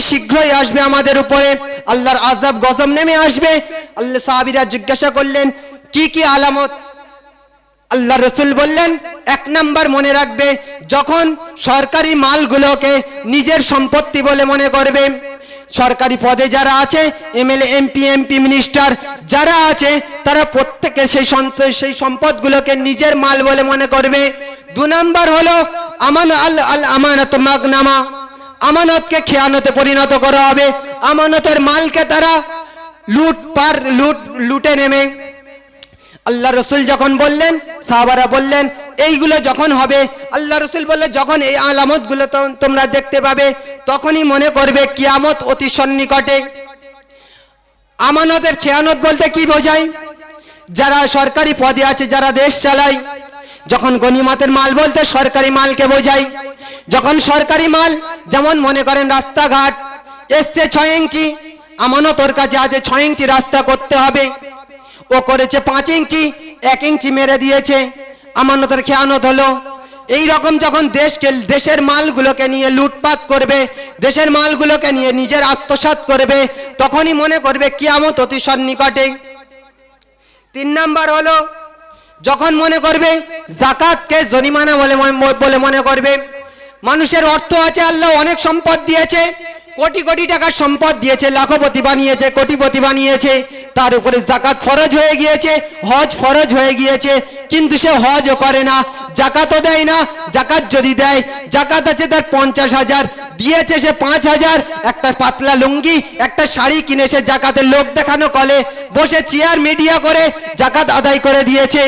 শীঘ্রই আসবে আমাদের উপরে, আল্লাহর আযাব গজব নেমে আসবে। আল্লাহ সাহাবীরা জিজ্ঞাসা করলেন কি কি আলামত? আল্লাহ রাসূল বললেন, এক নাম্বার মনে রাখবে, যখন সরকারি মালগুলোকে নিজের সম্পত্তি বলে মনে করবে। সরকারি পদে যারা আছে, এমএলএ, এমপি, মিনিস্টার যারা আছে, তারা প্রত্যেকে সেই সম্পদগুলোকে নিজের মাল বলে মনে করবে। দু নাম্বার হলো আমানত মাগনামা, আমানতকে খেয়ানতে পরিণত করা হবে। আমানতের মালকে তারা লুটে নেবে। আল্লাহ রসুল যখন বললেন, সাহাবারা বললেন এইগুলো যখন হবে, আল্লাহ রসুল বললেন যখন এই আলামতগুলো তোমরা দেখতে পাবে, তখনই মনে করবে কিয়ামত অতি সন্নিকটে। আমানতের খেয়ানত বলতে কি বোঝায়? যারা সরকারি পদে আছে, যারা দেশ চালায়, যখন গনিমতের মাল বলতে সরকারি মালকে বোঝায়। যখন সরকারি মাল, যেমন মনে করেন রাস্তাঘাট এসছে 6 ইঞ্চি, আমানত ওর কাছে আছে 6 ইঞ্চি রাস্তা করতে হবে, ও করেছে 5 ইঞ্চি, 1 ইঞ্চি মেরে দিয়েছে, আমানতের খেয়ানত হলো। এই রকম যখন দেশের মালগুলোকে নিয়ে লুটপাট করবে, দেশের মালগুলোকে নিয়ে নিজের আত্মসাৎ করবে, তখনই মনে করবে কিয়ামত অতি সন্নিকটে। 3 নাম্বার হলো যখন মনে করবে যাকাতকে জরিমানা বলে মনে করবে। মানুষের অর্থ আছে, আল্লাহ অনেক সম্পদ দিয়েছে, কোটি কোটি টাকার সম্পদ দিয়েছে, লাখপতি বানিয়েছে, কোটিপতি বানিয়েছে, তার উপরে যাকাত ফরজ হয়ে গিয়েছে, হজ ফরজ হয়ে গিয়েছে, কিন্তু সে হজও করে না, যাকাতও দেয় না। যাকাত যদি দেয়, যাকাত আছে তার 50,000, দিয়েছে সে 5,000, একটা পাতলা লুঙ্গি, একটা শাড়ি কিনে সে যাকাতের লোক দেখানো কলে বসে চেয়ার মিডিয়া করে যাকাত আদায় করে দিয়েছে।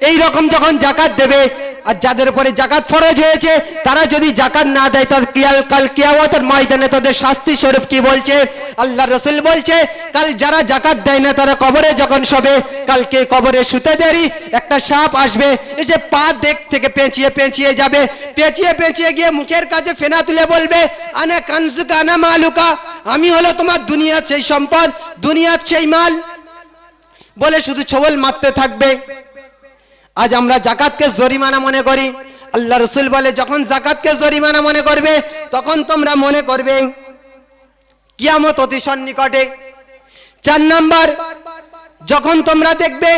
এই রকম যখন যাকাত দেবে, আর যাদের উপরে যাকাত ফরজ হয়েছে তারা যদি যাকাত না দেয়, তার কাল কিয়ামতের ময়দানে তাদের শাস্তি স্বরূপ কি বলছে আল্লাহ রাসূল বলছে, কাল যারা যাকাত দেয় না তারা কবরে যখন শোবে, কালকে কবরে শুতে দেরি একটা সাপ আসবে, এসে পা থেকে পেঁচিয়ে যাবে, পেঁচিয়ে গিয়ে মুখের কাছে ফেনা তুলে বলবে, আনা কানজুকা আনা মালুকা, আমি হলো তোমার দুনিয়ার সেই সম্পদ, দুনিয়ার সেই মাল, বলে শুধু ছবল মারতে থাকবে। আজ আমরা যাকাতকে জরিমানা মনে করি। আল্লাহ রাসূল বলে যখন যাকাতকে জরিমানা মনে করবে, তখন তোমরা মনে করবে কিয়ামত অতি সন্নিকটে। 4 নাম্বার, যখন তোমরা দেখবে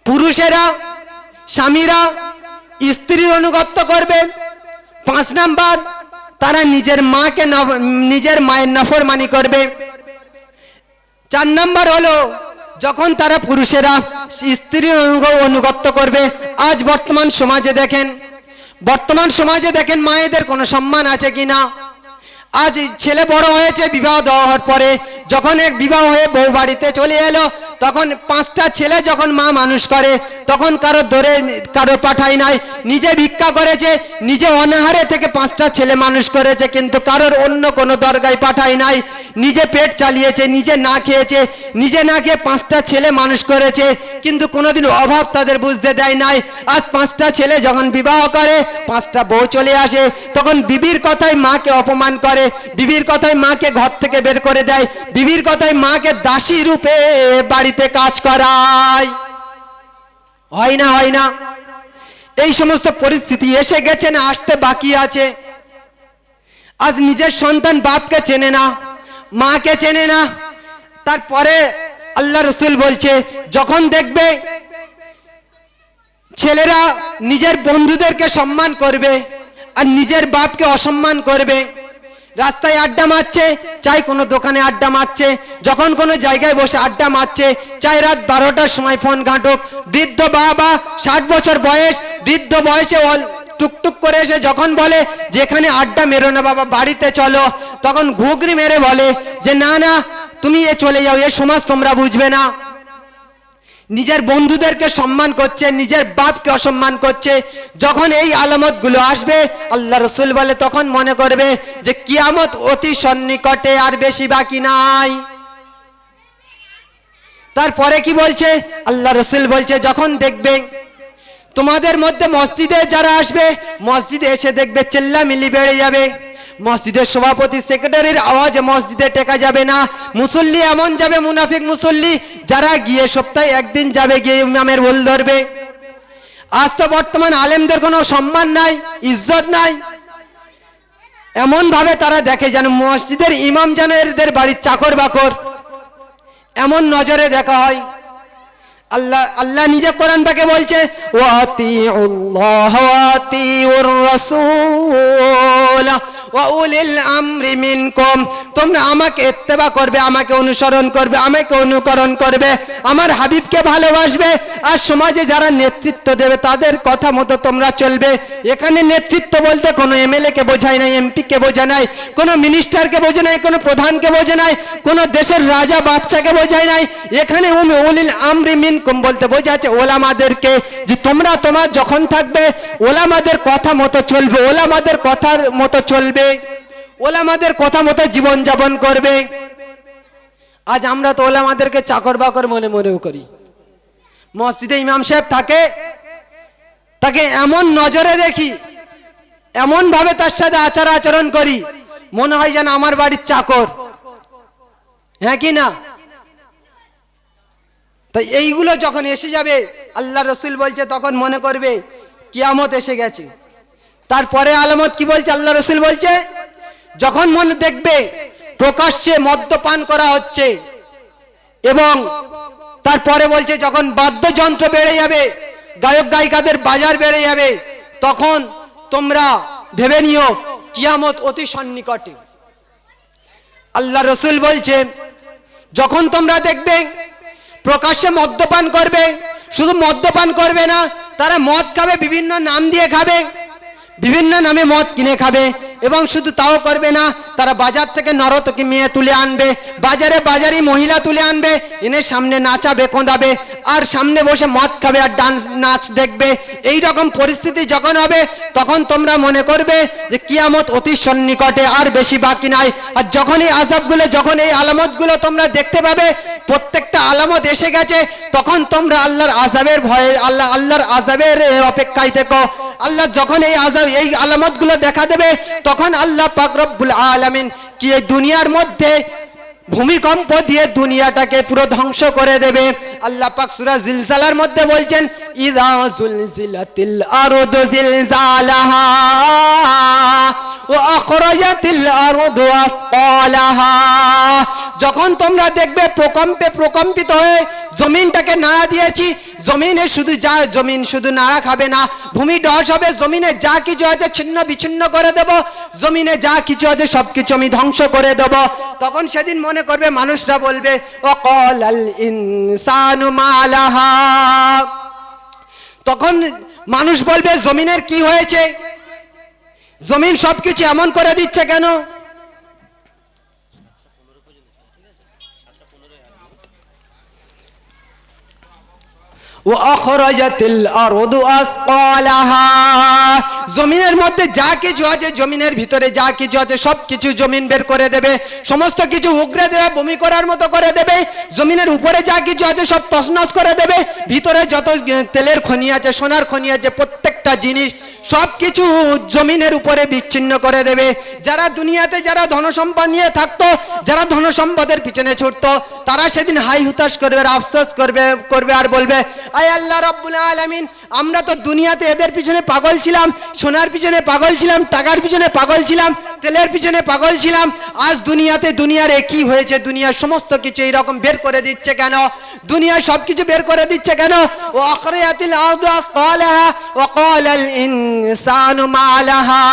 পুরুষেরা, স্বামীরা স্ত্রীর আনুগত্য করবে। 5 নাম্বার, তারা নিজের মায়ের নাফরমানি করবে। 4 নাম্বার হলো যখন তারা পুরুষেরা স্ত্রীর আনুগত্য করবে। আজ বর্তমান সমাজে দেখেন মায়েদের কোনো সম্মান আছে কিনা। আজ ছেলে বড় হয়েছে, বিবাহ দেওয়া হওয়ার পরে যখন এক বিবাহ হয়ে বউ বাড়িতে চলে এলো, তখন 5টা ছেলে যখন মা মানুষ করে, তখন কারো পাঠায় নাই, নিজে ভিক্ষা করেছে, নিজে অনাহারে থেকে 5টা ছেলে মানুষ করেছে, কিন্তু কারোর অন্য কোনো দরগায় পাঠায় নাই, নিজে পেট চালিয়েছে, নিজে না খেয়েছে, নিজে না খেয়ে 5টা ছেলে মানুষ করেছে, কিন্তু কোনোদিন অভাব তাদের বুঝতে দেয় নাই। আজ 5টা ছেলে যখন বিবাহ করে, 5টা বউ চলে আসে, তখন বিবির কথায় মাকে অপমান করে, বিবির কথায় মাকে ঘর থেকে বের করে দেয়, বিবির কথায় মাকে দাসী রূপে বাড়িতে কাজ করায়। হয় না? এই সমস্ত পরিস্থিতি এসে গেছে না আসতে বাকি আছে। আজ নিজের সন্তান বাপকে চেনে না, মাকে চেনে না। তারপরে আল্লাহ রাসূল বলছে, যখন দেখবে ছেলেরা নিজের বন্ধুদেরকে সম্মান করবে আর নিজের বাপকে অসম্মান করবে, রাস্তায় আড্ডা মারছে, চাই কোনো দোকানে আড্ডা মারছে, যখন কোনো জায়গায় বসে আড্ডা মারছে, চাই রাত 12টার সময় ফোন ঘাঁটুক, বৃদ্ধ বাবা 60 বছর বয়স, বৃদ্ধ বয়সে টুকটুক করে এসে যখন বলে যেখানে আড্ডা মেরো না বাবা, বাড়িতে চলো, তখন ঘুগরি মেরে বলে যে না তুমি চলে যাও, এ সমাজ তোমরা বুঝবে না। নিজের বন্ধুদেরকে সম্মান করছে, নিজের বাপকে অসম্মান করছে। যখন এই আলামতগুলো আসবে, আল্লাহ রাসূল বলে তখন মনে করবে যে কিয়ামত অতি সন্নিকটে, আর বেশি বাকি নাই। তারপরে কি বলছে আল্লাহ রাসূল বলছে, যখন দেখবে তোমাদের মধ্যে মসজিদে যারা আসবে, মসজিদে এসে দেখবে চেল্লামিল্লি বেড়ে যাবে, মসজিদের সভাপতি সেক্রেটারির আওয়াজে মসজিদে টেকা যাবে না, মুসল্লি এমন যাবে মুনাফিক মুসল্লি যারা গিয়ে সপ্তাহে একদিন যাবে, গিয়ে ইমামের ভুল ধরবে। আজ তো বর্তমান আলেমদের কোনো সম্মান নাই, ইজ্জত নাই। এমন ভাবে তারা দেখে যেন মসজিদের ইমাম যেন এদের বাড়ির চাকর বাকর, এমন নজরে দেখা হয়। আল্লাহ নিজে কোরআন পাকে বলছে ওয়াতিউল্লাহ ওয়াতিউর রাসূল ওয়া উলিল আমরি মিনকুম, তোমরা আমাকে ইত্তেবা করবে, আমাকে অনুসরণ করবে, আমাকে অনুকরণ করবে, আমার হাবিবকে ভালোবাসবে, আর সমাজে যারা নেতৃত্ব দেবে তাদের কথা মতো তোমরা চলবে। এখানে নেতৃত্ব বলতে কোনো এমএলএ কে বোঝায় নাই, এমপি কে বোঝায় নাই, কোনো মিনিস্টারকে বোঝায় নাই, কোনো প্রধানকে বোঝায় নাই, কোনো দেশের রাজা বাদশাকে বোঝায় নাই। এখানে উলিল আমরি মিনকুম বলতে বোঝাচ্ছে ওলামাদেরকে, যে তোমরা তোমার যখন থাকবে ওলামাদের কথা মতো চলবে, ওলামাদের কথার মতো চলবে, ওলামাদের কথা মতো জীবন যাপন করবে। আজ আমরা তো ওলামাদেরকে চাকর বাকর মনেও করি। মসজিদে ইমাম সাহেব থাকে, তাকে এমন নজরে দেখি, এমন ভাবে তার সাথে আচার আচরণ করি, মনে হয় যেন আমার বাড়ির চাকর, হ্যাঁ কি না? তাই এইগুলো যখন এসে যাবে, আল্লাহ রসুল বলছে তখন মনে করবে কিয়ামত এসে গেছে। তারপরে আলামত কি বলছে আল্লাহ রসুল বলছে, যখন মনে দেখবে প্রকাশ্যে মদ্যপান করা হচ্ছে, এবং তারপরে বলছে যখন বাদ্যযন্ত্র বেড়ে যাবে, গায়ক গায়িকাদের বাজার বেড়ে যাবে, তখন তোমরা ভেবে নিও কিয়ামত অতি সন্নিকটে। আল্লাহ রসুল বলছে যখন তোমরা দেখবে প্রকাশ্যে মদ্যপান করবে, শুধু মদ্যপান করবে না, তারা মদ খাবে, বিভিন্ন নাম দিয়ে খাবে, বিভিন্ন নামে মদ কিনে খাবে, এবং শুধু তাও করবে না, তারা বাজার থেকে নরতকি মেয়ে তুলে আনবে, বাজারি মহিলা তুলে আনবে, এনে সামনে নাচাবে, কোঁদাবে, আর সামনে বসে মদ খাবে আর ডান্স নাচ দেখবে। এই রকম পরিস্থিতি যখন হবে তখন তোমরা মনে করবে যে কিয়ামত অতি সন্নিকটে, আর বেশি বাকি নাই। আর যখন এই আযাবগুলো, যখন এই আলামতগুলো তোমরা দেখতে পাবে, প্রত্যেকটা আলামত এসে গেছে, তখন তোমরা আল্লাহর আযাবের ভয়ে, আল্লাহর আযাবের অপেক্ষায় থেকো। আল্লাহ যখন এই আলামতগুলো দেখা দেবে, তখন আল্লাহ পাক রব্বুল আলামিন কি এই দুনিয়ার মধ্যে ভূমিকম্প দিয়ে দুনিয়াটাকে পুরো ধ্বংস করে দেবে। আল্লাহ পাক সূরা জিলজালার মধ্যে বলছেন ইযা জুলজিলাতিল আরদু জিলজালাহা ওয়া আখরাজাতিল আরদু আসকালাহা, যখন তোমরা দেখবে প্রকম্পিত হয়ে জমিনটাকে নাড়া দিয়েছি, জমিন শুধু নাড়া খাবে না, ভূমি ধস হবে, জমিনে যা কিছু আছে ছিন্ন বিচ্ছিন্ন করে দেব, জমিনে যা কিছু আছে সবকিছু আমি ধ্বংস করে দেব। তখন সেদিন মনে করবে, মানুষরা বলবে ওয়াকালাল ইনসানু মালাহা, তখন মানুষ বলবে জমিনের কি হয়েছে, জমিন সবকিছু এমন করে দিচ্ছে কেন? জমিনের মধ্যে যা কিছু আছে, জমিনের ভিতরে যা কিছু আছে সবকিছু জমিন বের করে দেবে, সমস্ত কিছু উগড়ে দেবে, বমি করার মতো করে দেবে। জমিনের উপরে যা কিছু আছে সব তছনছ করে দেবে, ভিতরে যত তেলের খনি আছে, সোনার খনি আছে, প্রত্যেকটা জিনিস সবকিছু জমিনের উপরে বিচ্ছিন্ন করে দেবে। যারা দুনিয়াতে যারা ধনসম্পদ নিয়ে থাকতো, যারা ধনসম্পদের পিছনে ছুটতো, তারা সেদিন হাই হুতাশ করবে, আফসোস করবে আর বলবে, আয় আল্লাহ রাব্বুল আলামিন, আমরা তো দুনিয়াতে এদের পিছনে পাগল ছিলাম, সোনার পিছনে পাগল ছিলাম, টাকার পিছনে পাগল ছিলাম, তেলের পিছনে পাগল ছিলাম, আজ দুনিয়ার একই হয়েছে, দুনিয়ার সমস্ত কিছু এইরকম বের করে দিচ্ছে কেন? দুনিয়ার সবকিছু বের করে দিচ্ছে কেন? ওয়া আখরাজাতিল আরদু আসকালাহা ওয়া ক্বালাল ইনসানু মা লাহা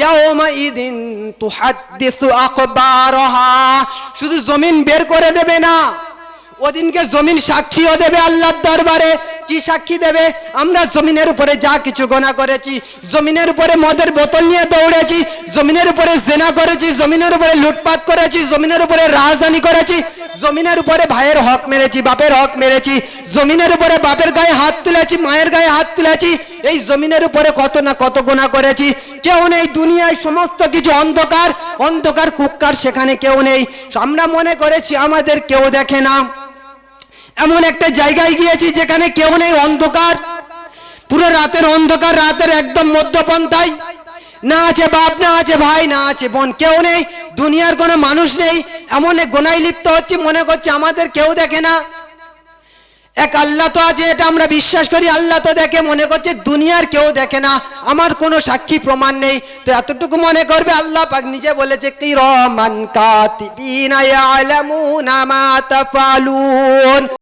ইয়াওমাইদিন তুহাদ্দিসু আখবারাহা, শুধু জমিন বের করে দেবে না, ওদিনকে জমিন সাক্ষীও দেবে আল্লাহর দরবারে। কি সাক্ষী দেবে? আমরা জমিনের উপরে যা কিছু গুনাহ করেছি, জমিনের উপরে মদের বোতল নিয়ে দৌড়েছি, জমিনের উপরে জিনা করেছি, জমিনের উপরে লুটপাট করেছি, জমিনের উপরে রাজধানী করেছি, জমিনের উপরে ভাইয়ের হক মেরেছি, বাপের হক মেরেছি, জমিনের উপরে বাপের গায়ে হাত তুলেছি, মায়ের গায়ে হাত তুলেছি, এই জমিনের উপরে কত না কত গুনাহ করেছি। কেউ নেই দুনিয়ায়, সমস্ত কিছু অন্ধকার কুক্কার, সেখানে কেউ নেই। আমরা মনে করেছি আমাদের কেউ দেখে না, এমন একটা জায়গায় গিয়েছি যেখানে কেউ নেই, অন্ধকার, পুরো রাতের অন্ধকার, রাতের একদম মধ্যপন্থায়, না আছে বাপ, না আছে ভাই, না আছে বোন, কেউ নেই, দুনিয়ার কোনো মানুষ নেই, এমন এক গুনায় লিপ্ত হচ্ছে, মনে করছে আমাদের কেউ দেখে না। এক আল্লাহ তো আছে, এটা আমরা বিশ্বাস করি। আল্লাহ তো দেখে, মনে করছে দুনিয়ার কেউ দেখে না, আমার কোনো সাক্ষী প্রমাণ নেই, তো এতটুকু মনে করবে। আল্লাহ পাক নিজে বলেছে কিরামান কাতিবিনা ইয়ালামুনা মা তাফআলুন।